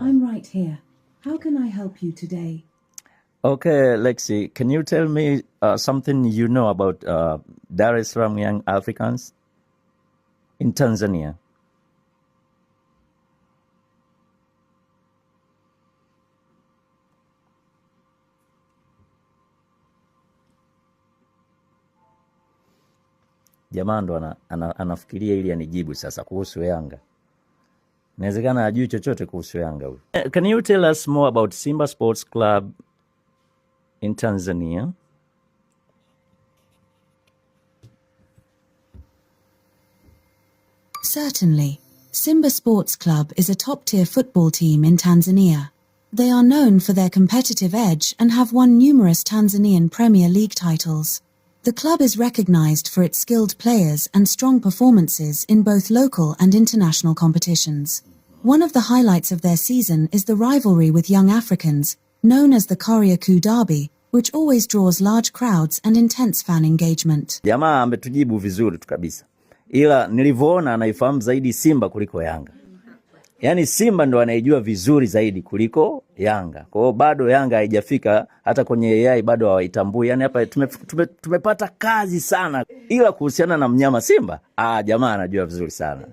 I'm right here. How can I help you today? Okay, Lexi, can you tell me something you know about Dar es Salaam Young Africans in Tanzania? Jamaa ndo anafikiria ili anijibu sasa kuhusu Yanga. Inawezekana hajui chochote kuhusu Yanga huyu. Can you tell us more about Simba Sports Club in Tanzania? Certainly. Simba Sports Club is a top-tier football team in Tanzania. They are known for their competitive edge and have won numerous Tanzanian Premier League titles. The club is recognized for its skilled players and strong performances in both local and international competitions. One of the highlights of their season is the rivalry with Young Africans, known as the Kariakoo Derby, which always draws large crowds and intense fan engagement. Jamaa ametujibu vizuri tu kabisa. Ila nilivyoona anaifahamu zaidi Simba kuliko Yanga. Yaani Simba ndo anaijua vizuri zaidi kuliko Yanga. Kwa hiyo bado Yanga haijafika hata kwenye AI bado hawaitambui. Yaani hapa tumepata kazi sana. Ila kuhusiana na mnyama Simba, jamaa anajua vizuri sana.